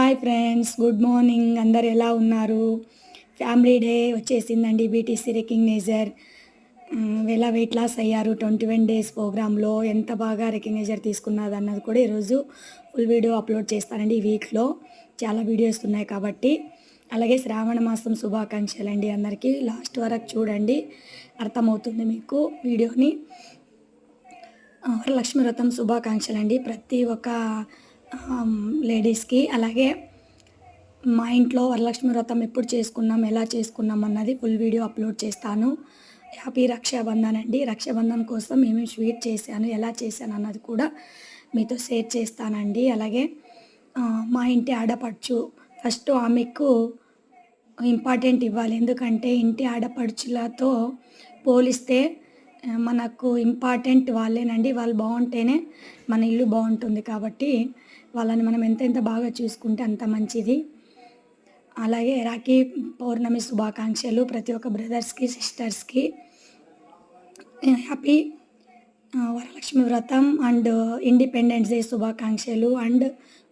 Hi friends, good morning. అందరు ఎలా ఉన్నారు? ఫ్యామిలీ డే వచ్చేసిందండి. బీటీసీ రికగ్నైజర్ ఎలా వెయిట్ లాస్ అయ్యారు 21 డేస్ ప్రోగ్రాంలో, ఎంత బాగా రికగ్నైజర్ తీసుకున్నది అన్నది కూడా ఈరోజు ఫుల్ వీడియో అప్లోడ్ చేస్తానండి. ఈ వీక్లో చాలా వీడియోస్ ఉన్నాయి కాబట్టి. అలాగే శ్రావణ మాసం శుభాకాంక్షలు అండి అందరికీ. లాస్ట్ వరకు చూడండి, అర్థమవుతుంది మీకు వీడియోని. వరలక్ష్మి వ్రతం శుభాకాంక్షలు అండి ప్రతి ఒక్క లేడీస్కి. అలాగే మా ఇంట్లో వరలక్ష్మి వ్రతం ఎప్పుడు చేసుకున్నాం, ఎలా చేసుకున్నాం అన్నది ఫుల్ వీడియో అప్లోడ్ చేస్తాను. హ్యాపీ రక్షాబంధన్ అండి. రక్షాబంధన్ కోసం ఏమేమి స్వీట్ చేశాను, ఎలా చేశాను అన్నది కూడా మీతో షేర్ చేస్తానండి. అలాగే మా ఇంటి ఆడపడుచు, ఫస్ట్ ఆమెకు ఇంపార్టెంట్ ఇవ్వాలి. ఎందుకంటే ఇంటి ఆడపడుచులతో పోలిస్తే మనకు ఇంపార్టెంట్ వాళ్ళేనండి. వాళ్ళు బాగుంటేనే మన ఇల్లు బాగుంటుంది. కాబట్టి వాళ్ళని మనం ఎంతెంత బాగా చూసుకుంటే అంత మంచిది. అలాగే రాఖీ పౌర్ణమి శుభాకాంక్షలు ప్రతి ఒక్క బ్రదర్స్కి, సిస్టర్స్కి. హ్యాపీ వరలక్ష్మి వ్రతం అండ్ ఇండిపెండెన్స్ డే శుభాకాంక్షలు అండ్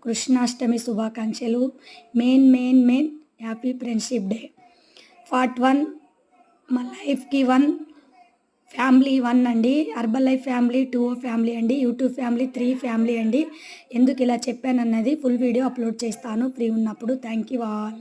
కృష్ణాష్టమి శుభాకాంక్షలు. Main happy friendship day. Part 1 మా లైఫ్కి 1 ఫ్యామిలీ 1 అండి. అర్బన్ లైఫ్ ఫ్యామిలీ 2 ఫ్యామిలీ అండి. యూట్యూబ్ ఫ్యామిలీ 3 ఫ్యామిలీ అండి. ఎందుకు ఇలా చెప్పానన్నది ఫుల్ వీడియో అప్లోడ్ చేస్తాను ఫ్రీ ఉన్నప్పుడు. Thank you all.